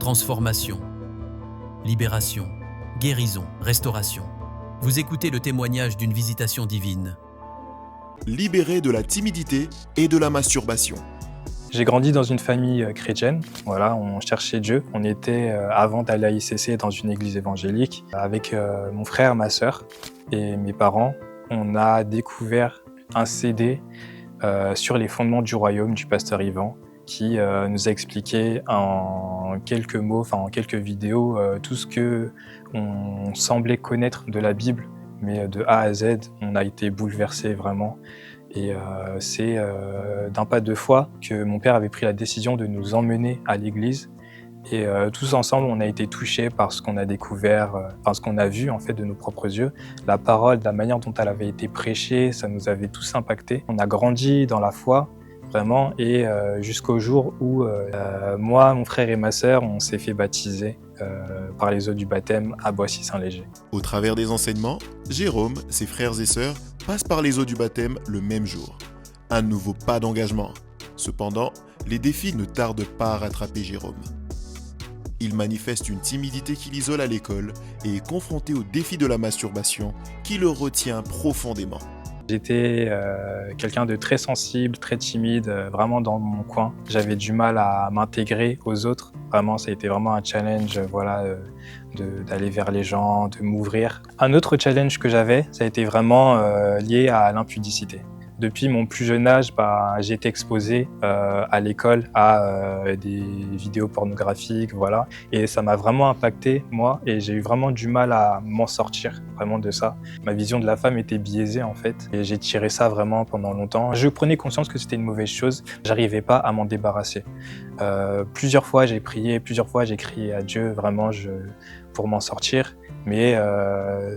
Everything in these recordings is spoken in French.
transformation, libération, guérison, restauration. Vous écoutez le témoignage d'une visitation divine. Libéré de la timidité et de la masturbation. J'ai grandi dans une famille chrétienne. Voilà, on cherchait Dieu. On était, avant d'aller à ICC, dans une église évangélique. Avec mon frère, ma sœur et mes parents, on a découvert un CD sur les fondements du royaume du pasteur Yvan, qui nous a expliqué en quelques mots, en quelques vidéos, tout ce que on semblait connaître de la Bible, mais de A à Z, on a été bouleversés vraiment. Et c'est d'un pas de foi que mon père avait pris la décision de nous emmener à l'église. Et tous ensemble, on a été touchés par ce qu'on a découvert, ce qu'on a vu en fait de nos propres yeux. La parole, la manière dont elle avait été prêchée, ça nous avait tous impactés. On a grandi dans la foi, vraiment, et jusqu'au jour où moi, mon frère et ma sœur, on s'est fait baptiser par les eaux du baptême à Boissy-Saint-Léger. Au travers des enseignements, Jérôme, ses frères et sœurs passent par les eaux du baptême le même jour. Un nouveau pas d'engagement. Cependant, les défis ne tardent pas à rattraper Jérôme. Il manifeste une timidité qui l'isole à l'école et est confronté au défi de la masturbation qui le retient profondément. J'étais quelqu'un de très sensible, très timide, vraiment dans mon coin. J'avais du mal à m'intégrer aux autres. Vraiment, ça a été vraiment un challenge, d'aller vers les gens, de m'ouvrir. Un autre challenge que j'avais, ça a été vraiment lié à l'impudicité. Depuis mon plus jeune âge, j'ai été exposé à l'école à des vidéos pornographiques, voilà. Et ça m'a vraiment impacté, moi, et j'ai eu vraiment du mal à m'en sortir, vraiment de ça. Ma vision de la femme était biaisée, en fait, et j'ai tiré ça vraiment pendant longtemps. Je prenais conscience que c'était une mauvaise chose, j'arrivais pas à m'en débarrasser. Plusieurs fois, j'ai prié, plusieurs fois, j'ai crié à Dieu, vraiment, pour m'en sortir. Mais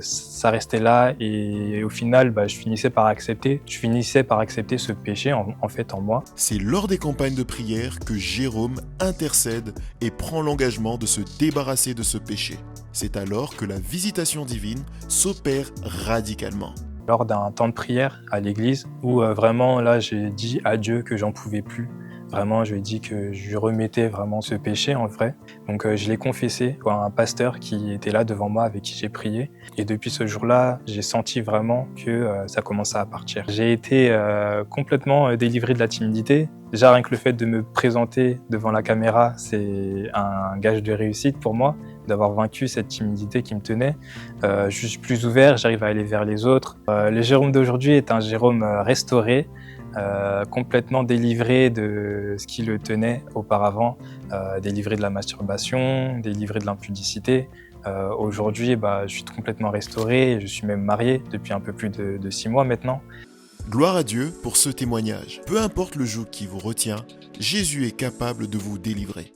ça restait là et au final, je finissais par accepter ce péché en fait en moi. C'est lors des campagnes de prière que Jérôme intercède et prend l'engagement de se débarrasser de ce péché. C'est alors que la visitation divine s'opère radicalement. Lors d'un temps de prière à l'église où vraiment là j'ai dit à Dieu que j'en pouvais plus. Vraiment, je lui ai dit que je lui remettais vraiment ce péché en vrai. Donc je l'ai confessé à un pasteur qui était là devant moi, avec qui j'ai prié. Et depuis ce jour-là, j'ai senti vraiment que ça commençait à partir. J'ai été complètement délivré de la timidité. Déjà, rien que le fait de me présenter devant la caméra, c'est un gage de réussite pour moi, d'avoir vaincu cette timidité qui me tenait. Je suis plus ouvert, j'arrive à aller vers les autres. Le Jérôme d'aujourd'hui est un Jérôme restauré, complètement délivré de ce qui le tenait auparavant, délivré de la masturbation, délivré de l'impudicité. Aujourd'hui, je suis complètement restauré, je suis même marié depuis un peu plus de 6 mois maintenant. Gloire à Dieu pour ce témoignage. Peu importe le joug qui vous retient, Jésus est capable de vous délivrer.